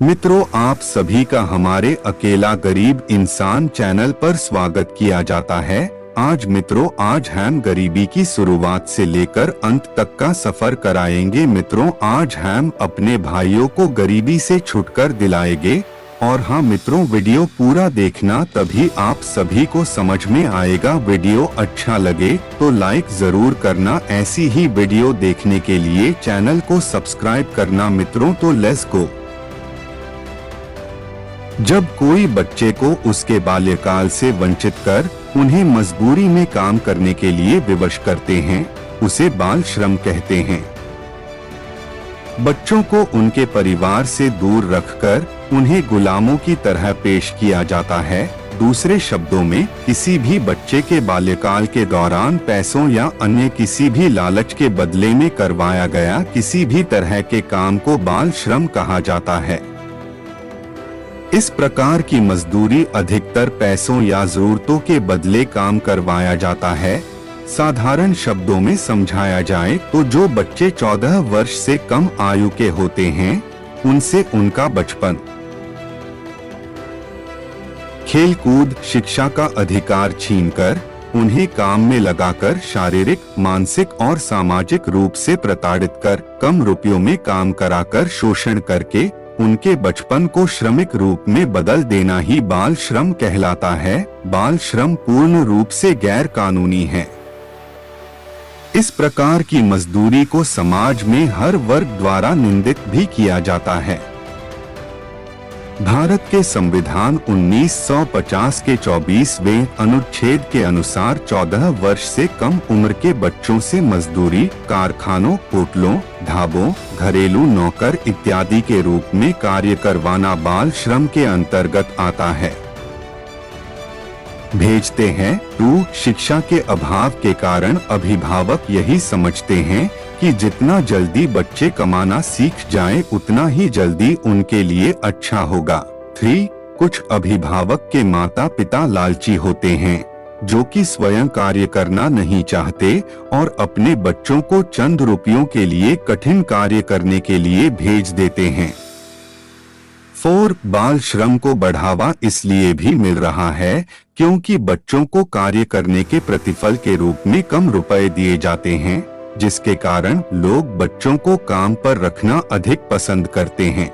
मित्रों, आप सभी का हमारे अकेला गरीब इंसान चैनल पर स्वागत किया जाता है। आज मित्रों, आज हम गरीबी की शुरुआत से लेकर अंत तक का सफर कराएंगे। मित्रों, आज हम अपने भाइयों को गरीबी से छुटकर दिलाएंगे। और हाँ मित्रों, वीडियो पूरा देखना, तभी आप सभी को समझ में आएगा। वीडियो अच्छा लगे तो लाइक जरूर करना। ऐसी ही वीडियो देखने के लिए चैनल को सब्सक्राइब करना। मित्रों, तो लेट्स गो। जब कोई बच्चे को उसके बाल्यकाल से वंचित कर उन्हें मजबूरी में काम करने के लिए विवश करते हैं, उसे बाल श्रम कहते हैं। बच्चों को उनके परिवार से दूर रखकर उन्हें गुलामों की तरह पेश किया जाता है। दूसरे शब्दों में, किसी भी बच्चे के बाल्यकाल के दौरान पैसों या अन्य किसी भी लालच के बदले में करवाया गया किसी भी तरह के काम को बाल श्रम कहा जाता है। इस प्रकार की मजदूरी अधिकतर पैसों या जरूरतों के बदले काम करवाया जाता है। साधारण शब्दों में समझाया जाए तो जो बच्चे 14 वर्ष से कम आयु के होते हैं, उनसे उनका बचपन, खेलकूद, शिक्षा का अधिकार छीनकर उन्हें काम में लगाकर शारीरिक, मानसिक और सामाजिक रूप से प्रताड़ित कर, कम रुपयों में काम कराकर शोषण करके उनके बचपन को श्रमिक रूप में बदल देना ही बाल श्रम कहलाता है। बाल श्रम पूर्ण रूप से गैर कानूनी है। इस प्रकार की मजदूरी को समाज में हर वर्ग द्वारा निंदित भी किया जाता है। भारत के संविधान 1950 के 24वें अनुच्छेद के अनुसार 14 वर्ष से कम उम्र के बच्चों से मजदूरी, कारखानों, होटलों, ढाबों, घरेलू नौकर इत्यादि के रूप में कार्य करवाना बाल श्रम के अंतर्गत आता है। भेजते हैं। शिक्षा के अभाव के कारण अभिभावक यही समझते हैं कि जितना जल्दी बच्चे कमाना सीख जाएं, उतना ही जल्दी उनके लिए अच्छा होगा। 3. कुछ अभिभावक के माता पिता लालची होते हैं, जो कि स्वयं कार्य करना नहीं चाहते और अपने बच्चों को चंद रुपयों के लिए कठिन कार्य करने के लिए भेज देते हैं। 4. बाल श्रम को बढ़ावा इसलिए भी मिल रहा है क्योंकि बच्चों को कार्य करने के प्रतिफल के रूप में कम रुपए दिए जाते हैं, जिसके कारण लोग बच्चों को काम पर रखना अधिक पसंद करते हैं।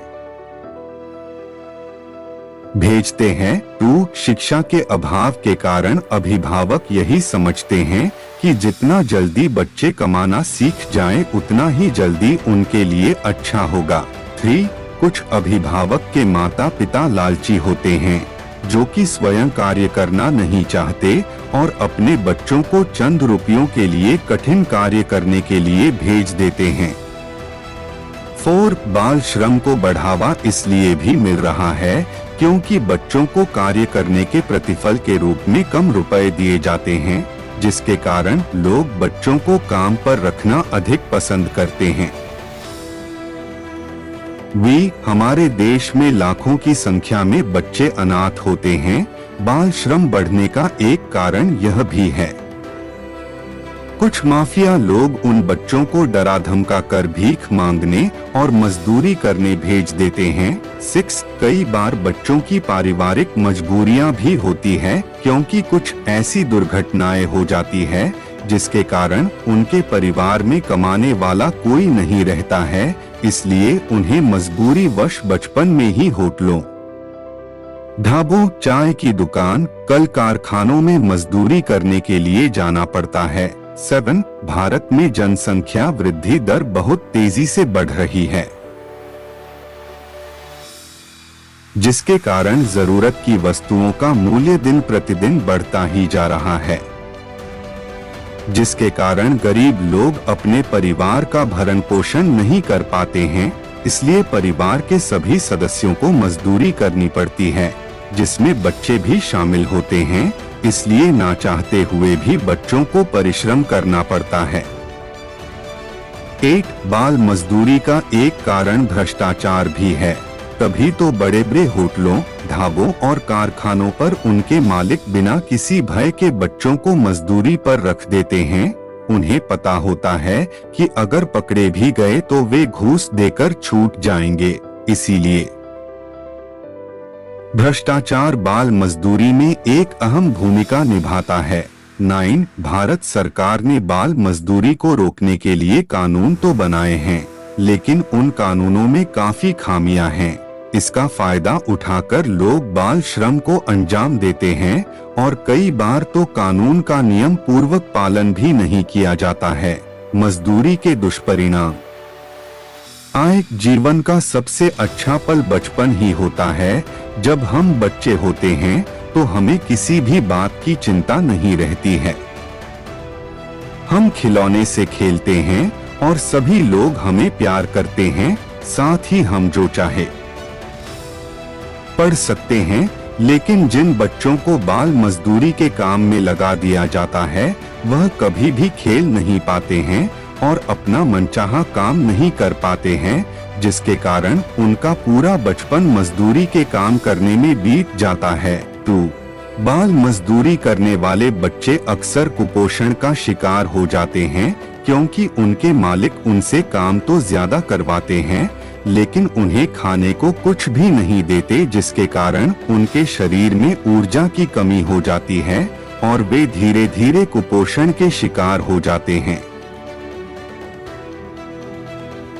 भेजते हैं। 2. शिक्षा के अभाव के कारण अभिभावक यही समझते हैं कि जितना जल्दी बच्चे कमाना सीख जाएं, उतना ही जल्दी उनके लिए अच्छा होगा। 3. कुछ अभिभावक के माता पिता लालची होते हैं, जो कि स्वयं कार्य करना नहीं चाहते और अपने बच्चों को चंद रुपयों के लिए कठिन कार्य करने के लिए भेज देते हैं। 4. बाल श्रम को बढ़ावा इसलिए भी मिल रहा है क्योंकि बच्चों को कार्य करने के प्रतिफल के रूप में कम रुपए दिए जाते हैं, जिसके कारण लोग बच्चों को काम पर रखना अधिक पसंद करते हैं। हमारे देश में लाखों की संख्या में बच्चे अनाथ होते हैं। बाल श्रम बढ़ने का एक कारण यह भी है। कुछ माफिया लोग उन बच्चों को डरा धमका कर भीख मांगने और मजदूरी करने भेज देते हैं। 6. कई बार बच्चों की पारिवारिक मजबूरियां भी होती है, क्योंकि कुछ ऐसी दुर्घटनाएं हो जाती है जिसके कारण उनके परिवार में कमाने वाला कोई नहीं रहता है, इसलिए उन्हें मजबूरी वश बचपन में ही होटलों, ढाबों, चाय की दुकान, कल कारखानों में मजदूरी करने के लिए जाना पड़ता है। 7. भारत में जनसंख्या वृद्धि दर बहुत तेजी से बढ़ रही है, जिसके कारण जरूरत की वस्तुओं का मूल्य दिन प्रतिदिन बढ़ता ही जा रहा है, जिसके कारण गरीब लोग अपने परिवार का भरण पोषण नहीं कर पाते हैं। इसलिए परिवार के सभी सदस्यों को मजदूरी करनी पड़ती है, जिसमें बच्चे भी शामिल होते हैं। इसलिए ना चाहते हुए भी बच्चों को परिश्रम करना पड़ता है। 8. बाल मजदूरी का एक कारण भ्रष्टाचार भी है। तभी तो बड़े बड़े होटलों, ढाबों और कारखानों पर उनके मालिक बिना किसी भय के बच्चों को मजदूरी पर रख देते हैं। उन्हें पता होता है कि अगर पकड़े भी गए तो वे घूस देकर छूट जाएंगे, इसीलिए भ्रष्टाचार बाल मजदूरी में एक अहम भूमिका निभाता है। 9 भारत सरकार ने बाल मजदूरी को रोकने के लिए कानून तो बनाए हैं, लेकिन उन कानूनों में काफी खामियां हैं। इसका फायदा उठाकर लोग बाल श्रम को अंजाम देते हैं और कई बार तो कानून का नियम पूर्वक पालन भी नहीं किया जाता है। मजदूरी के दुष्परिणाम। जीवन का सबसे अच्छा पल बचपन ही होता है। जब हम बच्चे होते हैं तो हमें किसी भी बात की चिंता नहीं रहती है। हम खिलौने से खेलते हैं और सभी लोग हमें प्यार करते हैं, साथ ही हम जो चाहे पढ़ सकते हैं। लेकिन जिन बच्चों को बाल मजदूरी के काम में लगा दिया जाता है, वह कभी भी खेल नहीं पाते हैं और अपना मनचाहा काम नहीं कर पाते हैं, जिसके कारण उनका पूरा बचपन मजदूरी के काम करने में बीत जाता है। 2 बाल मजदूरी करने वाले बच्चे अक्सर कुपोषण का शिकार हो जाते हैं, क्योंकि उनके मालिक उनसे काम तो ज्यादा करवाते हैं, लेकिन उन्हें खाने को कुछ भी नहीं देते, जिसके कारण उनके शरीर में ऊर्जा की कमी हो जाती है और वे धीरे धीरे कुपोषण के शिकार हो जाते हैं।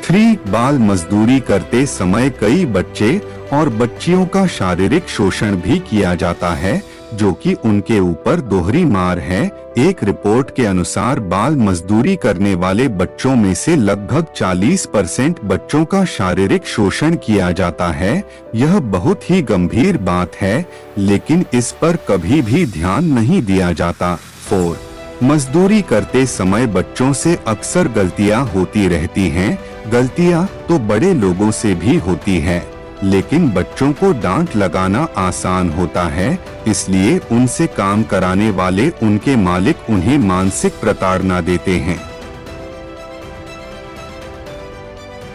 3 बाल मजदूरी करते समय कई बच्चे और बच्चियों का शारीरिक शोषण भी किया जाता है, जो कि उनके ऊपर दोहरी मार है। एक रिपोर्ट के अनुसार बाल मजदूरी करने वाले बच्चों में से लगभग 40% बच्चों का शारीरिक शोषण किया जाता है। यह बहुत ही गंभीर बात है, लेकिन इस पर कभी भी ध्यान नहीं दिया जाता। 4 मजदूरी करते समय बच्चों से अक्सर गलतियां होती रहती हैं। गलतियां तो बड़े लोगों से भी होती है, लेकिन बच्चों को डांट लगाना आसान होता है, इसलिए उनसे काम कराने वाले उनके मालिक उन्हें मानसिक प्रताड़ना देते हैं,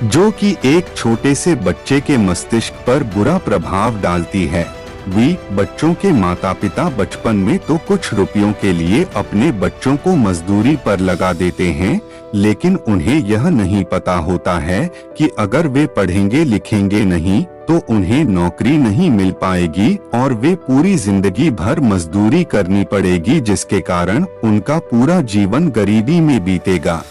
जो कि एक छोटे से बच्चे के मस्तिष्क पर बुरा प्रभाव डालती है। बच्चों के माता पिता बचपन में तो कुछ रुपयों के लिए अपने बच्चों को मजदूरी पर लगा देते हैं, लेकिन उन्हें यह नहीं पता होता है कि अगर वे पढ़ेंगे लिखेंगे नहीं तो उन्हें नौकरी नहीं मिल पाएगी और वे पूरी जिंदगी भर मजदूरी करनी पड़ेगी, जिसके कारण उनका पूरा जीवन गरीबी में बीतेगा।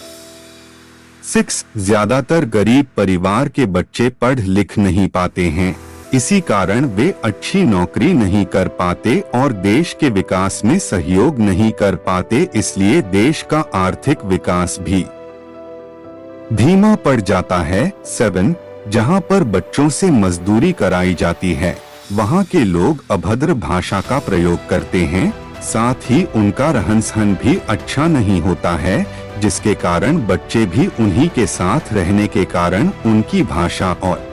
6 ज्यादातर गरीब परिवार के बच्चे पढ़ लिख नहीं पाते हैं, इसी कारण वे अच्छी नौकरी नहीं कर पाते और देश के विकास में सहयोग नहीं कर पाते, इसलिए देश का आर्थिक विकास भी धीमा पड़ जाता है। 7 जहां पर बच्चों से मजदूरी कराई जाती है, वहां के लोग अभद्र भाषा का प्रयोग करते हैं, साथ ही उनका रहन सहन भी अच्छा नहीं होता है, जिसके कारण बच्चे भी उन्हीं के साथ रहने के कारण उनकी भाषा और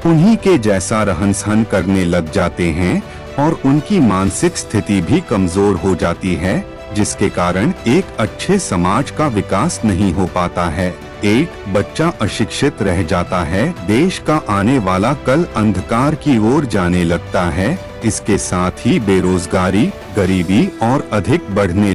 उन्हीं के जैसा रहन सहन करने लग जाते हैं और उनकी मानसिक स्थिति भी कमजोर हो जाती है, जिसके कारण एक अच्छे समाज का विकास नहीं हो पाता है। 8 बच्चा अशिक्षित रह जाता है, देश का आने वाला कल अंधकार की ओर जाने लगता है। इसके साथ ही बेरोजगारी, गरीबी और अधिक बढ़ने